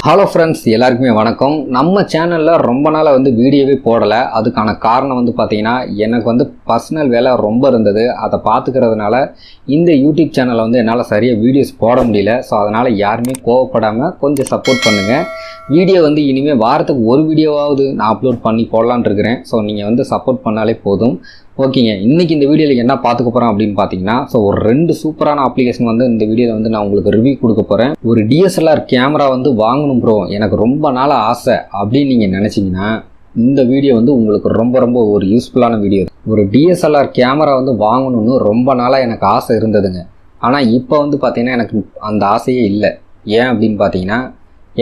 Hello friends, எல்லாருக்குமே வணக்கம். நம்ம சேனலில் ரொம்ப நாளாக வீடியோவே போடலை. அதுக்கான காரணம் பார்த்தீங்கன்னா, எனக்கு பர்சனல் வேலை ரொம்ப இருந்தது. அதை பார்த்துக்கிறதுனால இந்த யூடியூப் சேனலில் என்னால் சரியாக வீடியோஸ் போட முடியல. ஸோ அதனால் யாருமே கோவப்படாமல் கொஞ்சம் சப்போர்ட் பண்ணுங்கள். வீடியோ இனிமேல் வாரத்துக்கு ஒரு வீடியோவாவது நான் அப்லோட் பண்ணி போடலான்னு இருக்கிறேன். ஸோ நீங்கள் சப்போர்ட் பண்ணாலே போதும். ஓகேங்க, இன்றைக்கி இந்த வீடியோவில் என்ன பார்த்துக்க போகிறோம் அப்படின்னு பார்த்தீங்கன்னா, ஸோ ஒரு 2 சூப்பரான அப்ளிகேஷன் இந்த வீடியோவில் நான் உங்களுக்கு ரிவ்யூ கொடுக்க போகிறேன். ஒரு டிஎஸ்எல்ஆர் கேமரா வாங்கணும் ப்ரோ, எனக்கு ரொம்ப நாள் ஆசை அப்படின்னு நீங்கள் நினச்சிங்கன்னா இந்த வீடியோ உங்களுக்கு ரொம்ப ஒரு யூஸ்ஃபுல்லான வீடியோ. ஒரு டிஎஸ்எல்ஆர் கேமரா வாங்கணும்னு ரொம்ப நாளாக எனக்கு ஆசை இருந்ததுங்க. ஆனால் இப்போ பார்த்தீங்கன்னா எனக்கு அந்த ஆசையே இல்லை. ஏன் அப்படின்னு பார்த்தீங்கன்னா,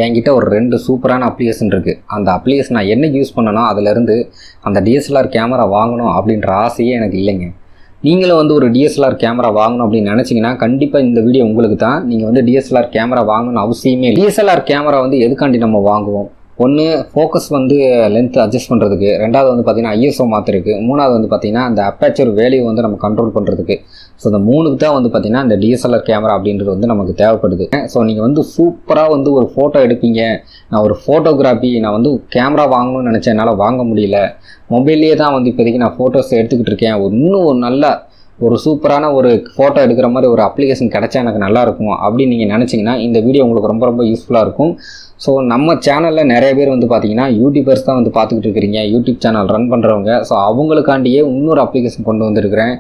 என்கிட்ட ஒரு 2 சூப்பரான அப்ளிகேஷன் இருக்குது. அந்த அப்ளிகேஷன் நான் என்னைக்கு யூஸ் பண்ணனோ அதிலேருந்து அந்த டிஎஸ்எல்ஆர் கேமரா வாங்கணும் அப்படின்ற ஆசையே எனக்கு இல்லைங்க. நீங்களும் ஒரு டிஎஸ்எல்ஆர் கேமரா வாங்கணும் அப்படின்னு நினச்சிங்கன்னா கண்டிப்பாக இந்த வீடியோ உங்களுக்கு தான். நீங்கள் டிஎஸ்எல்ஆர் கேமரா வாங்கணும்னு அவசியமே இல்லை. டிஎஸ்எல்ஆர் கேமரா எதுக்காண்டி நம்ம வாங்குவோம்? ஒன்று, ஃபோக்கஸ் லென்த் அட்ஜஸ்ட் பண்ணுறதுக்கு. ரெண்டாவது பார்த்தீங்கன்னா ஐஎஸ்ஓ மாற்றுறதுக்கு. மூணாவது பார்த்தீங்கன்னா அந்த அப்பேச்சர் வேல்யூ நம்ம கண்ட்ரோல் பண்ணுறதுக்கு. ஸோ இந்த 3க்கு தான் பார்த்தீங்கன்னா இந்த டிஎஸ்எல்ஆர் கேமரா அப்படின்றது நமக்கு தேவைப்படுது. ஸோ நீங்கள் சூப்பராக ஒரு ஃபோட்டோ எடுப்பீங்க. நான் ஒரு ஃபோட்டோகிராஃபி நான் கேமரா வாங்கணும்னு நினச்சேன், என்னால் வாங்க முடியல. மொபைல்லே தான் இப்போதைக்கு நான் ஃபோட்டோஸ் எடுத்துக்கிட்டு இருக்கேன். இன்னும் ஒரு நல்ல ஒரு சூப்பரான ஒரு ஃபோட்டோ எடுக்கிற மாதிரி ஒரு அப்ளிகேஷன் கிடச்சா எனக்கு நல்லாயிருக்கும் அப்படின்னு நீங்கள் நினச்சிங்கன்னா இந்த வீடியோ உங்களுக்கு ரொம்ப யூஸ்ஃபுல்லாக இருக்கும். ஸோ நம்ம சேனலில் நிறைய பேர் பார்த்தீங்கன்னா யூடியூபர்ஸ் தான் பார்த்துக்கிட்டு இருக்கிறீங்க, யூடியூப் சேனல் ரன் பண்ணுறவங்க. ஸோ அவங்களுக்காண்டியே இன்னொரு அப்ளிகேஷன் கொண்டு வந்திருக்கிறேன்.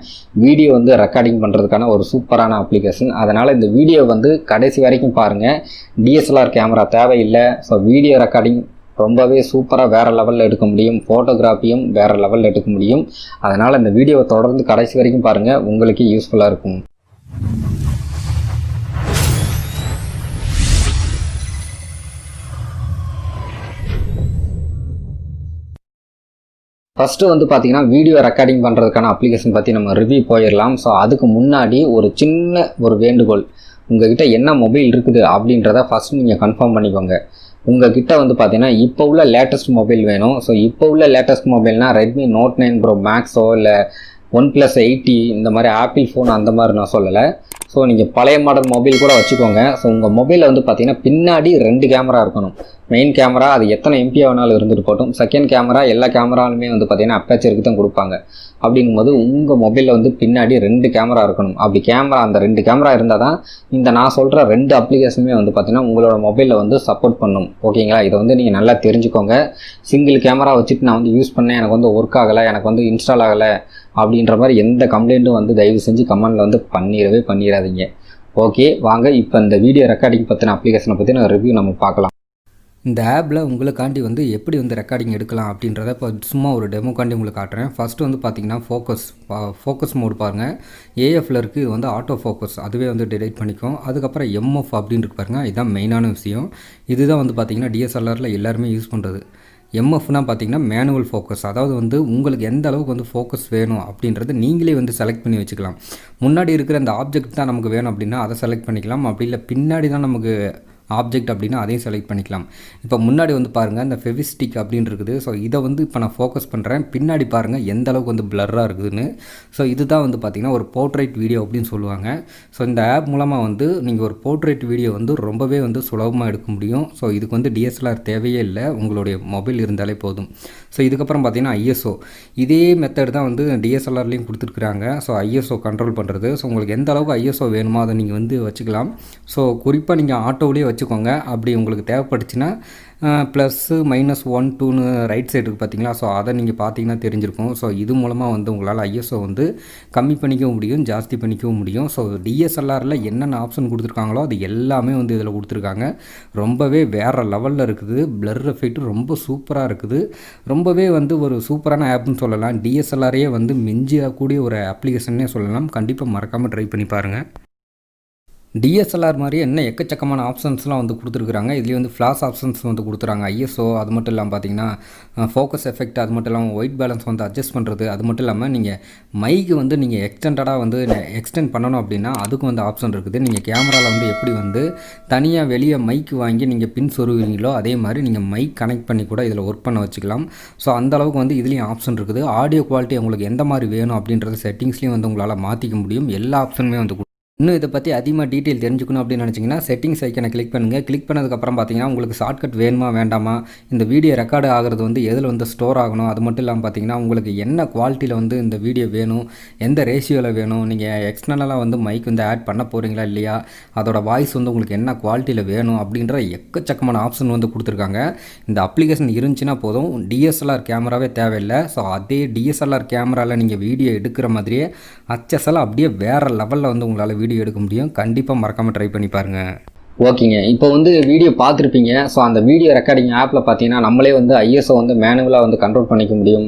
வீடியோ ரெக்கார்டிங் பண்ணுறதுக்கான ஒரு சூப்பரான அப்ளிகேஷன். அதனால் இந்த வீடியோ கடைசி வரைக்கும் பாருங்கள். டிஎஸ்எல்ஆர் கேமரா தேவையில்லை. ஸோ வீடியோ ரெக்கார்டிங் ரொம்பவே சூப்பராக வேறு லெவலில் எடுக்க முடியும். ஃபோட்டோகிராஃபியும் வேறு லெவலில் எடுக்க முடியும். அதனால் இந்த வீடியோவை தொடர்ந்து கடைசி வரைக்கும் பாருங்கள், உங்களுக்கே யூஸ்ஃபுல்லாக இருக்கும். ஃபஸ்ட்டு பார்த்தீங்கன்னா வீடியோ ரெக்கார்டிங் பண்ணுறதுக்கான அப்ளிகேஷன் பற்றி நம்ம ரிவ்யூ போயிடலாம். ஸோ அதுக்கு முன்னாடி ஒரு சின்ன வேண்டுகோள். உங்கள்கிட்ட என்ன மொபைல் இருக்குது அப்படின்றத ஃபஸ்ட்டு நீங்கள் கன்ஃபார்ம் பண்ணிக்கோங்க. உங்கள் கிட்ட பார்த்தீங்கன்னா இப்போ உள்ள லேட்டஸ்ட் மொபைல் வேணும். ஸோ இப்போ உள்ள லேட்டஸ்ட் மொபைல்னால் ரெட்மி நோட் 9 ப்ரோ மேக்ஸோ இல்லை OnePlus 80 இந்த மாதிரி ஆப்பிள் ஃபோன் அந்த மாதிரி நான் சொல்லலை. ஸோ நீங்கள் பழைய மாடல் மொபைல் கூட வச்சுக்கோங்க. ஸோ உங்கள் மொபைலில் பார்த்தீங்கன்னா பின்னாடி 2 கேமரா இருக்கணும். மெயின் கேமரா அது எத்தனை எம்பி வேணாலும் இருந்துட்டு போட்டும். செகண்ட் கேமரா எல்லா கேமராலுமே பார்த்தீங்கன்னா அப்பேச்சருக்கு தான் கொடுப்பாங்க. அப்படிங்கும்போது உங்கள் மொபைலில் பின்னாடி 2 கேமரா இருக்கணும். அப்படி அந்த 2 கேமரா இருந்தால் தான் இந்த நான் சொல்கிற 2 அப்ளிகேஷனுமே பார்த்தீங்கன்னா உங்களோட மொபைலில் சப்போர்ட் பண்ணும். ஓகேங்களா? இதை நீங்கள் நல்லா தெரிஞ்சுக்கோங்க. சிங்கிள் கேமரா வச்சுட்டு நான் யூஸ் பண்ணேன், எனக்கு ஒர்க் ஆகலை, எனக்கு இன்ஸ்டால் ஆகலை அப்படின்ற மாதிரி எந்த கம்ப்ளைண்ட்டும் தயவு செஞ்சு கமெண்டில் பண்ணிடாதீங்க. ஓகே, வாங்க இப்போ இந்த வீடியோ ரெக்கார்டிங் பற்றின அப்ளிகேஷனை பற்றி ரிவ்யூ நம்ம பார்க்கலாம். இந்த ஆப்பில் உங்களுக்காண்டி எப்படி ரெக்கார்டிங் எடுக்கலாம் அப்படின்றத இப்போ சும்மா ஒரு டெமோக்காண்டி உங்களுக்கு காட்டுறேன். ஃபஸ்ட்டு பார்த்தீங்கன்னா ஃபோக்கஸ் மோடு பாருங்கள். ஏஎஃப்ல இருக்குது. இது ஆட்டோ ஃபோக்கஸ், அதுவே டிடெக்ட் பண்ணிக்கும். அதுக்கப்புறம் எம்எஃப் அப்படின்னு இருக்கு பாருங்கள். இதுதான் மெயினான விஷயம். இதுதான் பார்த்தீங்கன்னா டிஎஸ்எல்ஆரில் எல்லாருமே யூஸ் பண்ணுறது. எம்எஃப்னா பார்த்தீங்கன்னா மேனுவல் ஃபோக்கஸ். அதாவது உங்களுக்கு எந்த அளவுக்கு ஃபோக்கஸ் வேணும் அப்படின்றத நீங்களே செலக்ட் பண்ணி வச்சுக்கலாம். முன்னாடி இருக்கிற அந்த ஆப்ஜெக்ட் தான் நமக்கு வேணும் அப்படின்னா அதை செலக்ட் பண்ணிக்கலாம். அப்படி இல்லை பின்னாடி தான் நமக்கு ஆப்ஜெக்ட் அப்படின்னா அதையும் செலக்ட் பண்ணிக்கலாம். இப்போ முன்னாடி பாருங்கள் இந்த ஃபெவிஸ்டிக் அப்படின்னு இருக்குது. ஸோ இதை இப்போ நான் ஃபோக்கஸ் பண்ணுறேன். பின்னாடி பாருங்கள் எந்த அளவுக்கு பிளர்ராக இருக்குதுன்னு. ஸோ இதுதான் பார்த்திங்கன்னா ஒரு போர்ட்ரைட் வீடியோ அப்படின்னு சொல்லுவாங்க. ஸோ இந்த ஆப் மூலமாக நீங்கள் ஒரு போர்ட்ரைட் வீடியோ ரொம்பவே சுலபமாக எடுக்க முடியும். ஸோ இதுக்கு டிஎஸ்எல்ஆர் தேவையே இல்லை, உங்களுடைய மொபைல் இருந்தாலே போதும். ஸோ இதுக்கப்புறம் பார்த்திங்கன்னா ஐஎஸ்ஓ, இதே மெத்தட் தான் டிஎஸ்எல்ஆர்லேயும் கொடுத்துருக்குறாங்க. ஸோ ஐஎஸ்ஓ கண்ட்ரோல் பண்ணுறது. ஸோ உங்களுக்கு எந்த அளவுக்கு ஐஎஸ்ஓ வேணுமோ அதை நீங்கள் வச்சுக்கலாம். ஸோ குறிப்பாக நீங்கள் ஆட்டோவிலேயே வச்சுக்கோங்க. அப்படி உங்களுக்கு தேவைப்பட்டுச்சுன்னா +, -1, 2ன்னு ரைட் சைடு இருக்குது பார்த்தீங்களா? ஸோ அதை நீங்கள் பார்த்தீங்கன்னா தெரிஞ்சிருக்கும். ஸோ இது மூலமாக உங்களால் ஐஎஸ்ஓ கம்மி பண்ணிக்கவும் முடியும், ஜாஸ்தி பண்ணிக்கவும் முடியும். ஸோ டிஎஸ்எல்ஆரில் என்னென்ன ஆப்ஷன் கொடுத்துருக்காங்களோ அது எல்லாமே இதில் கொடுத்துருக்காங்க. ரொம்பவே வேறு லெவலில் இருக்குது. பிளர் எஃபெக்ட் ரொம்ப சூப்பராக இருக்குது. ரொம்பவே ஒரு சூப்பரான ஆப்னு சொல்லலாம். டிஎஸ்எல்ஆரையே மிஞ்சக்கூடிய ஒரு அப்ளிகேஷன்னே சொல்லலாம். கண்டிப்பாக மறக்காமல் ட்ரை பண்ணி பாருங்கள். டிஎஸ்எல்ஆர் மாதிரி என்ன எக்கச்சக்கமான ஆப்ஷன்ஸ்லாம் கொடுத்துருக்குறாங்க. இதுலேயே ஃப்ளாஷ் ஆப்ஷன்ஸ் கொடுத்துறாங்க. ஐஎஸ்ஓ, அது மட்டும் இல்லாமல் பார்த்தீங்கன்னா ஃபோக்கஸ் எஃபெக்ட், அது மட்டும் இல்லாமல் ஒயிட் பேலன்ஸ் அட்ஜஸ்ட் பண்ணுறது, அது மட்டும் இல்லாமல் நீங்கள் மைக்கு நீங்கள் எக்ஸ்டெண்டடாக எக்ஸ்டெண்ட் பண்ணணும் அப்படின்னா அதுக்கும் ஆப்ஷன் இருக்குது. நீங்கள் கேமராவில் எப்படி தனியாக வெளியே மைக்கு வாங்கி நீங்கள் பின் சொருவீங்களோ அதே மாதிரி நீங்கள் மைக் கனெக்ட் பண்ணி கூட இதில் ஒர்க் பண்ண வச்சுக்கலாம். ஸோ அந்தளவுக்கு இதுலேயும் ஆப்ஷன் இருக்குது. ஆடியோ குவாலிட்டி உங்களுக்கு எந்த மாதிரி வேணும் அப்படின்றத செட்டிங்ஸ்லேயும் உங்களால் மாற்றிக்க முடியும். எல்லா ஆப்ஷனுமே இன்னும் இதை பற்றி அதிகமாக டீட்டெயில் தெரிஞ்சுக்கணும் அப்படின்னு நினச்சிங்கன்னா செட்டிங்ஸ் ஐக்கனை கிளிக் பண்ணுங்கள். கிளிக் பண்ணதுக்கப்புறம் பார்த்தீங்கன்னா உங்களுக்கு ஷார்ட்கட் வேணுமா வேண்டாமா, இந்த வீடியோ ரெக்கார்டு ஆகிறது வந்து எதில் வந்து ஸ்டோர் ஆகணும், அது மட்டும் இல்லாமல் பார்த்தீங்கன்னா உங்களுக்கு என்ன குவாலிட்டியில் வந்து இந்த வீடியோ வேணும், எந்த ரேஷியோவில் வேணும், நீங்கள் எக்ஸ்டர்னலாக வந்து மைக் வந்து ஆட் பண்ண போகிறீங்களா இல்லையா, அதோட வாய்ஸ் வந்து உங்களுக்கு என்ன குவாலிட்டியில் வேணும் அப்படின்ற எக்கச்சக்கமான ஆப்ஷன் வந்து கொடுத்துருக்காங்க. இந்த அப்ளிகேஷன் இருந்துச்சுன்னா போதும், டிஎஸ்எல்ஆர் கேமராவே தேவையில்லை. ஸோ அதே டிஎஸ்எல்ஆர் கேமராவில் நீங்கள் வீடியோ எடுக்கிற மாதிரியே அச்சசலாக அப்படியே வேறு லெவலில் வந்து உங்களால் வீடியோ எடுக்க முடியும். கண்டிப்பாக மறக்காமல் ட்ரை பண்ணி பாருங்கள். ஓகேங்க, இப்போ வந்து வீடியோ பார்த்துருப்பீங்க. ஸோ அந்த வீடியோ ரெக்கார்டிங் ஆப்பில் பார்த்தீங்கன்னா நம்மளே வந்து ஐஎஸ்ஓ வந்து மேனுவலாக வந்து கண்ட்ரோல் பண்ணிக்க முடியும்.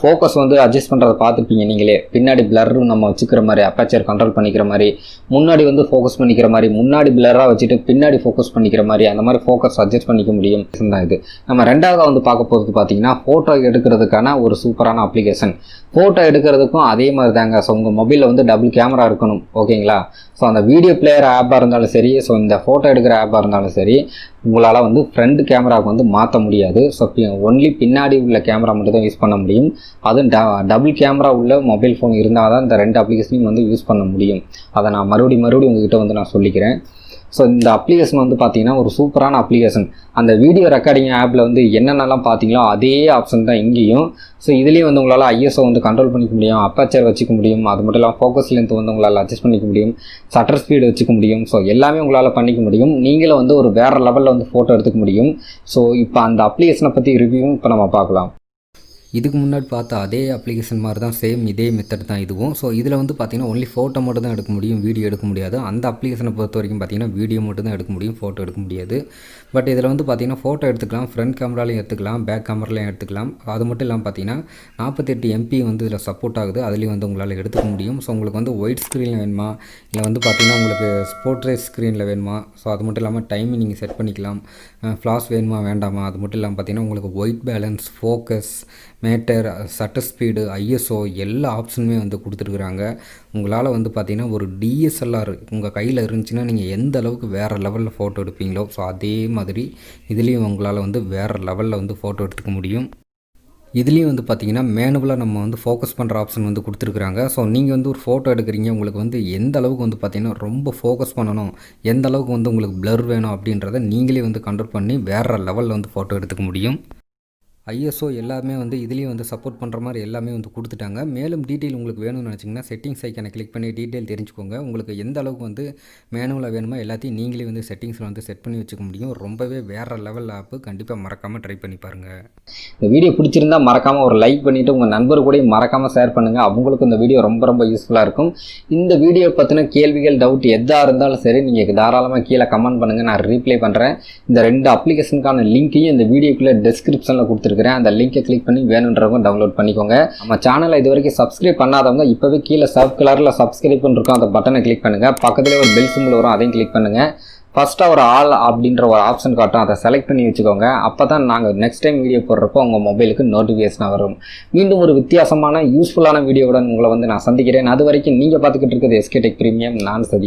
ஃபோக்கஸ் வந்து அட்ஜஸ்ட் பண்ணுறதை பார்த்துருப்பீங்க நீங்களே. பின்னாடி பிளர்ரு நம்ம வச்சுக்கிற மாதிரி, அப்பேச்சர் கண்ட்ரோல் பண்ணிக்கிற மாதிரி, முன்னாடி வந்து ஃபோக்கஸ் பண்ணிக்கிற மாதிரி, முன்னாடி பிளராக வச்சுட்டு பின்னாடி ஃபோக்கஸ் பண்ணிக்கிற மாதிரி, அந்த மாதிரி ஃபோக்கஸ் அட்ஜஸ்ட் பண்ணிக்க முடியும் தான் இது. நம்ம ரெண்டாவதாக வந்து பார்க்க போகிறது பார்த்தீங்கன்னா ஃபோட்டோ எடுக்கிறதுக்கான ஒரு சூப்பரான அப்ளிகேஷன். ஃபோட்டோ எடுக்கிறதுக்கும் அதே மாதிரி தாங்க. ஸோ உங்கள் மொபைலில் வந்து டபுள் கேமரா இருக்கணும், ஓகேங்களா. ஸோ அந்த வீடியோ பிளேயர் ஆப்பாக இருந்தாலும் சரி, ஸோ இந்த ஃபோட்டோ எடுக்கிற ஆப்பாக இருந்தாலும் சரி, உங்களால் வந்து ஃப்ரண்ட் கேமராவுக்கு வந்து மாற்ற முடியாது. ஸோ ஒன்லி பின்னாடி உள்ள கேமரா மட்டும் தான் யூஸ் பண்ண முடியும். அதுவும் டபுள் கேமரா உள்ள மொபைல் ஃபோன் இருந்தால் தான் இந்த 2 அப்ளிகேஷனையும் வந்து யூஸ் பண்ண முடியும். அதை நான் மறுபடியும் உங்ககிட்ட வந்து நான் சொல்லிக்கிறேன். ஸோ இந்த அப்ளிகேஷன் வந்து பார்த்தீங்கன்னா ஒரு சூப்பரான அப்ளிகேஷன். அந்த வீடியோ ரெக்கார்டிங் ஆப்பில் வந்து என்னென்னலாம் பார்த்தீங்களோ அதே ஆப்ஷன் தான் இங்கேயும். ஸோ இதுலேயும் வந்து உங்களால் ஐஎஸ்ஓ வந்து கண்ட்ரோல் பண்ணிக்க முடியும், அப்பேச்சர் வச்சுக்க முடியும், அது மட்டும் இல்லாமல் ஃபோக்கஸ் லென்த் வந்து உங்களால் அட்ஜஸ்ட் பண்ணிக்க முடியும், ஷட்டர் ஸ்பீடு வச்சுக்க முடியும். ஸோ எல்லாமே உங்களால் பண்ணிக்க முடியும். நீங்களும் வந்து ஒரு வேறு லெவலில் வந்து ஃபோட்டோ எடுத்துக்க முடியும். ஸோ இப்போ அந்த அப்ளிகேஷனை பற்றி ரிவ்யூவும் இப்போ நம்ம பார்க்கலாம். இதுக்கு முன்னாடி பார்த்த அதே அப்ளிகேஷன் மாதிரி தான், சேம் இதே மெத்தட் தான் இதுவும். ஸோ இதில் வந்து பார்த்திங்கன்னா ஒன்லி ஃபோட்டோ மட்டும் தான் எடுக்க முடியும், வீடியோ எடுக்க முடியாது. அந்த அப்ளிகேஷனை பொறுத்த வரைக்கும் பார்த்திங்கன்னா வீடியோ மட்டும் தான் எடுக்க முடியும், ஃபோட்டோ எடுக்க முடியாது. பட் இதில் வந்து பார்த்திங்கன்னா ஃபோட்டோ எடுத்துக்கலாம், ஃப்ரண்ட் கேமராலையும் எடுத்துக்கலாம், பேக் கேமராலையும் எடுத்துக்கலாம். அது மட்டும் இல்லாமல் பார்த்திங்கன்னா 48 MP வந்து இதில் சப்போர்ட் ஆகுது, அதுலேயும் வந்து உங்களால் எடுத்துக்க முடியும். ஸோ உங்களுக்கு வந்து ஒயிட் ஸ்க்ரீனில் வேணுமா, இல்லை வந்து பார்த்திங்கன்னா உங்களுக்கு ஸ்போர்ட்ரேஸ் ஸ்க்ரீனில் வேணுமா, ஸோ அது மட்டும் இல்லாமல் டைமிங் நீங்கள் செட் பண்ணிக்கலாம், ஃப்ளாஷ் வேணுமா வேண்டாமா, அது மட்டும் இல்லாமல் பார்த்திங்கன்னா உங்களுக்கு white balance, focus, matter, shutter speed, ISO எல்லா ஆப்ஷனுமே வந்து கொடுத்துருக்குறாங்க. உங்களால் வந்து பார்த்திங்கன்னா ஒரு டிஎஸ்எல்ஆர் உங்கள் கையில் இருந்துச்சுன்னா நீங்கள் எந்த அளவுக்கு வேறு லெவலில் ஃபோட்டோ எடுப்பீங்களோ, ஸோ அதே மாதிரி இதுலேயும் உங்களால் வந்து வேறு லெவலில் வந்து ஃபோட்டோ எடுத்துக்க முடியும். இதுலேயும் வந்து பார்த்திங்கன்னா மேனுவலாக நம்ம வந்து ஃபோக்கஸ் பண்ணுற ஆப்ஷன் வந்து கொடுத்துருக்குறாங்க. ஸோ நீங்கள் வந்து ஒரு ஃபோட்டோ எடுக்கிறீங்க, உங்களுக்கு வந்து எந்த அளவுக்கு வந்து பார்த்திங்கன்னா ரொம்ப ஃபோக்கஸ் பண்ணணும், எந்த அளவுக்கு வந்து உங்களுக்கு பிளர் வேணும் அப்படின்றத நீங்களே வந்து கண்ட்ரோல் பண்ணி வேறு லெவலில் வந்து ஃபோட்டோ எடுத்துக்க முடியும். ஐஎஸ்ஓ எல்லாமே வந்து இதுலேயும் வந்து சப்போர்ட் பண்ணுற மாதிரி எல்லாமே வந்து கொடுத்துட்டாங்க. மேலும் டீட்டெயில் உங்களுக்கு வேணும்னு நினச்சிங்கன்னா செட்டிங்ஸ் ஐக்கனை கிளிக் பண்ணி டீட்டெயில் தெரிஞ்சுக்கோங்க. உங்களுக்கு எந்த அளவுக்கு வந்து மேனுவலாக வேணுமோ எல்லாத்தையும் நீங்களே வந்து செட்டிங்ஸில் வந்து செட் பண்ணி வச்சுக்க முடியும். ரொம்பவே வேறு லெவல் ஆப்பு, கண்டிப்பாக மறக்காமல் ட்ரை பண்ணி பாருங்கள். இந்த வீடியோ பிடிச்சிருந்தால் மறக்காமல் ஒரு லைக் பண்ணிவிட்டு உங்கள் நண்பர் கூட மறக்காமல் ஷேர் பண்ணுங்கள். அவங்களுக்கு இந்த வீடியோ ரொம்ப யூஸ்ஃபுல்லாக இருக்கும். இந்த வீடியோ பற்றின கேள்விகள், டவுட் எதாக இருந்தாலும் சரி நீங்கள் தாராளமாக கீழே கமெண்ட் பண்ணுங்கள், நான் ரீப்ளை பண்ணுறேன். இந்த 2 அப்ளிகேஷனுக்கான லிங்க்கையும் இந்த வீடியோக்குள்ளே டிஸ்கிரிப்ஷனில் கொடுத்துருக்கேன். அந்த லிங்கை கிளிக் பண்ணி வேணுன்றவங்க டவுன்லோட் பண்ணிக்கோங்க. நம்ம சேனலை இது வரைக்கும் சப்ஸ்கிரைப் பண்ணாதவங்க இப்போவே கீழே கலரில் சப்ஸ்கிரைப் பண்ணிருக்கோம், அந்த பட்டனை கிளிக் பண்ணுங்கள். பக்கத்துலேயே ஒரு பெல் சிம்பிள் வரும், அதையும் கிளிக் பண்ணுங்கள். ஃபஸ்ட்டாக ஒரு ஆல் அப்படின்ற ஒரு ஆப்ஷன் காட்டும், அதை செலக்ட் பண்ணி வச்சுக்கோங்க. அப்போ தான் நாங்கள் நெக்ஸ்ட் டைம் வீடியோ போடுறப்போ உங்கள் மொபைலுக்கு நோட்டிஃபிகேஷனாக வரும். மீண்டும் ஒரு வித்தியாசமான யூஸ்ஃபுல்லான வீடியோவுடன் உங்களை வந்து நான் சந்திக்கிறேன். அது வரைக்கும் நீங்கள் பார்த்துக்கிட்டு இருக்கிறது எஸ்கே டெக் பிரீமியம். நான் சதி.